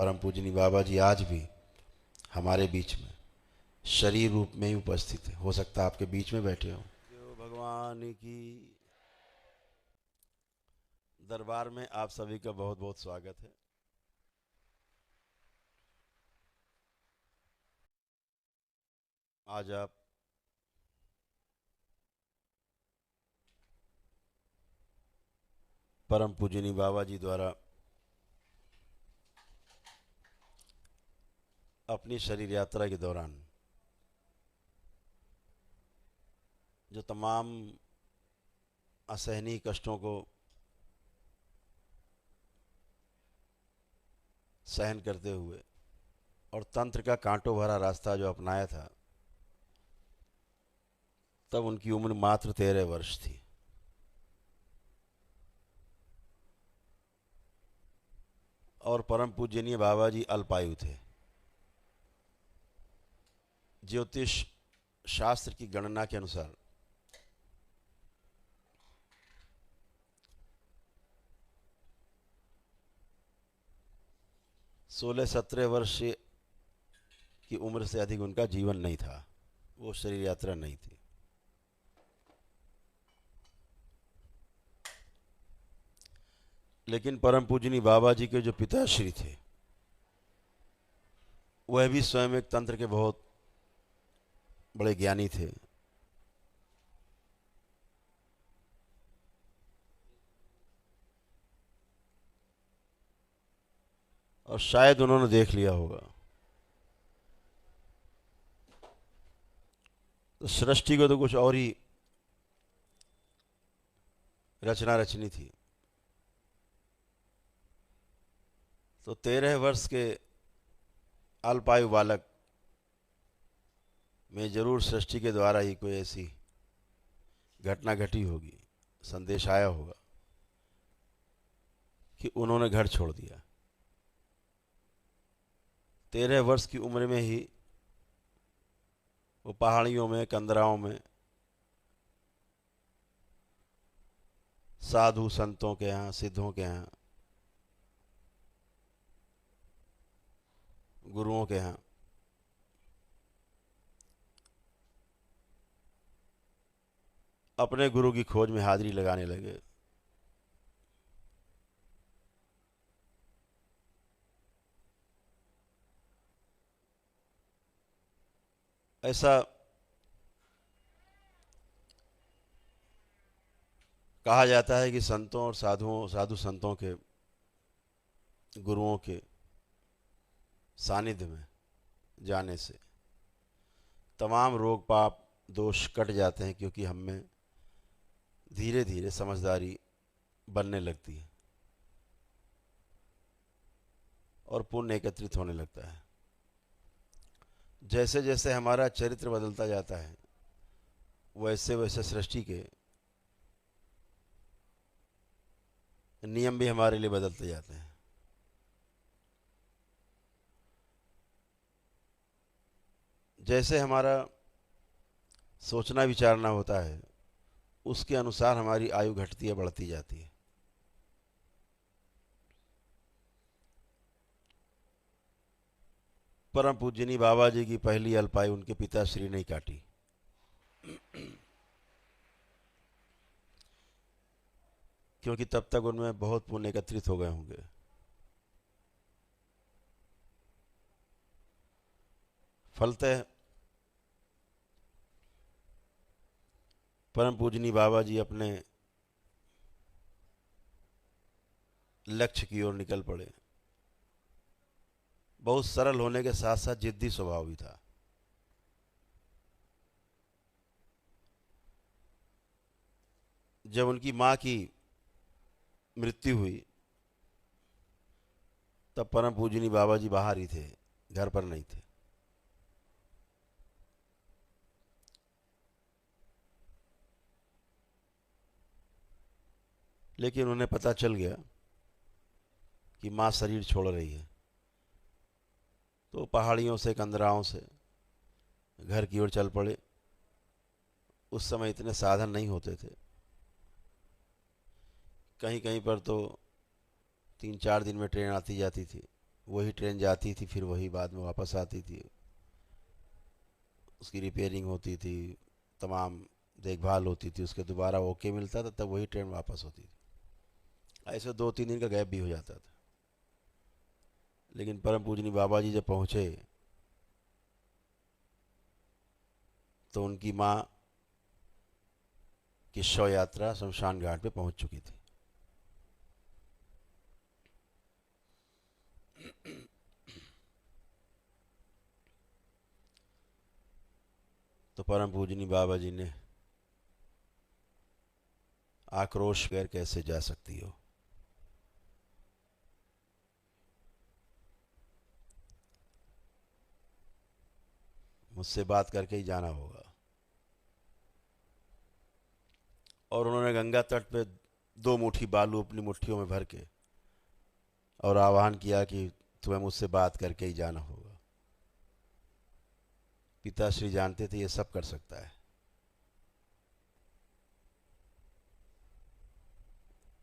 परम पूजनी बाबा जी आज भी हमारे बीच में शरीर रूप में ही उपस्थित है। हो सकता है आपके बीच में बैठे हो। जो भगवान की दरबार में आप सभी का बहुत बहुत स्वागत है। आज आप परम पूजनी बाबा जी द्वारा अपनी शरीर यात्रा के दौरान जो तमाम असहनीय कष्टों को सहन करते हुए और तंत्र का कांटों भरा रास्ता जो अपनाया था, तब उनकी उम्र मात्र 13 वर्ष थी। और परम पूजनीय बाबा जी अल्पायु थे। ज्योतिष शास्त्र की गणना के अनुसार 16-17 वर्ष की उम्र से अधिक उनका जीवन नहीं था, वो शरीर यात्रा नहीं थी। लेकिन परम पूजनी बाबा जी के जो पिताश्री थे, वह भी स्वयं एक तंत्र के बहुत बड़े ज्ञानी थे। और शायद उन्होंने देख लिया होगा तो सृष्टि को तो कुछ और ही रचना रचनी थी। तो 13 वर्ष के अल्पायु बालक में जरूर सृष्टि के द्वारा ही कोई ऐसी घटना घटी होगी, संदेश आया होगा कि उन्होंने घर छोड़ दिया। 13 वर्ष की उम्र में ही वो पहाड़ियों में, कंदराओं में साधु संतों के यहाँ, सिद्धों के यहाँ, गुरुओं के यहाँ अपने गुरु की खोज में हाजिरी लगाने लगे। ऐसा कहा जाता है कि संतों और साधु संतों के, गुरुओं के सानिध्य में जाने से तमाम रोग पाप दोष कट जाते हैं, क्योंकि हम में धीरे धीरे समझदारी बनने लगती है और पुण्य एकत्रित होने लगता है। जैसे जैसे हमारा चरित्र बदलता जाता है, वैसे वैसे सृष्टि के नियम भी हमारे लिए बदलते जाते हैं। जैसे हमारा सोचना विचारना होता है, उसके अनुसार हमारी आयु घटती है, बढ़ती जाती है। परम पूजनी बाबा जी की पहली अल्पायु उनके पिताश्री ने काटी। क्योंकि तब तक उनमें बहुत पुण्य एकत्रित हो गए होंगे। फलतः परम पूजनी बाबा जी अपने लक्ष्य की ओर निकल पड़े। बहुत सरल होने के साथ साथ जिद्दी स्वभाव भी था। जब उनकी मां की मृत्यु हुई, तब परम पूजनी बाबा जी बाहर ही थे, घर पर नहीं थे। लेकिन उन्हें पता चल गया कि मां शरीर छोड़ रही है, तो पहाड़ियों से, कंदराओं से घर की ओर चल पड़े। उस समय इतने साधन नहीं होते थे। कहीं कहीं पर तो 3-4 दिन में ट्रेन आती जाती थी। वही ट्रेन जाती थी, फिर वही बाद में वापस आती थी, उसकी रिपेयरिंग होती थी, तमाम देखभाल होती थी, उसके दोबारा ओके मिलता था, तब वही ट्रेन वापस होती थी। ऐसे 2-3 दिन का गैप भी हो जाता था। लेकिन परम पूजनी बाबा जी जब पहुँचे तो उनकी माँ की शव यात्रा शमशान घाट पे पहुँच चुकी थी। तो परम पूजनी बाबा जी ने आक्रोश कर, कैसे जा सकती हो, मुझसे बात करके ही जाना होगा। और उन्होंने गंगा तट पे 2 मुट्ठी बालू अपनी मुट्ठियों में भर के और आह्वान किया कि तुम्हें मुझसे बात करके ही जाना होगा। पिताश्री जानते थे ये सब कर सकता है,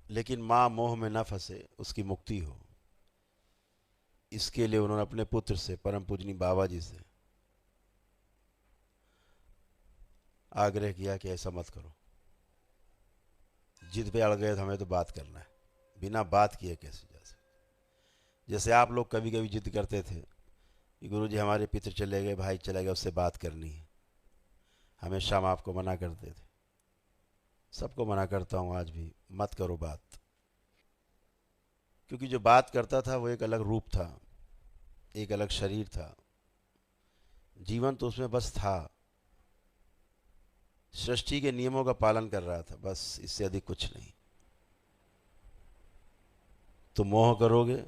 लेकिन माँ मोह में न फंसे, उसकी मुक्ति हो, इसके लिए उन्होंने अपने पुत्र से, परम पूजनी बाबा जी से आग्रह किया कि ऐसा मत करो, जिद पे अड़ गए तो हमें तो बात करना है, बिना बात किए कैसे जा सकते। जैसे आप लोग कभी कभी जिद करते थे कि गुरु जी हमारे पितर चले गए, भाई चले गए, उससे बात करनी है, हमेशा हम आपको मना करते थे। सबको मना करता हूँ आज भी, मत करो बात। क्योंकि जो बात करता था वो एक अलग रूप था, एक अलग शरीर था, जीवन तो उसमें बस था, सृष्टि के नियमों का पालन कर रहा था, बस, इससे अधिक कुछ नहीं। तो मोह करोगे,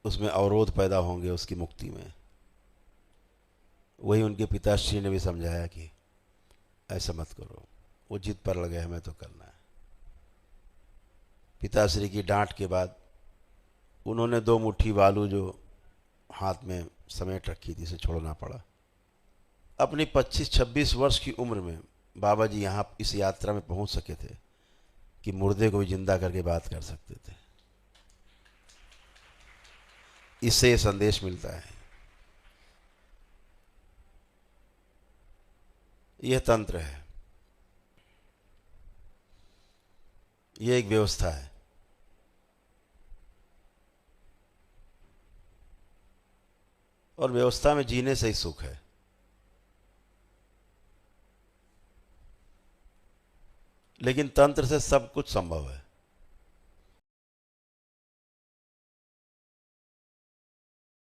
उसमें अवरोध पैदा होंगे उसकी मुक्ति में। वही उनके पिताश्री ने भी समझाया कि ऐसा मत करो। वो जिद पर लगे, हमें तो करना है। पिताश्री की डांट के बाद उन्होंने 2 मुट्ठी बालू जो हाथ में समेट रखी थी, इसे छोड़ना पड़ा। अपनी 25-26 वर्ष की उम्र में बाबा जी यहाँ इस यात्रा में पहुँच सके थे कि मुर्दे को भी जिंदा करके बात कर सकते थे। इससे ये संदेश मिलता है, यह तंत्र है, यह एक व्यवस्था है। और व्यवस्था में जीने से ही सुख है। लेकिन तंत्र से सब कुछ संभव है।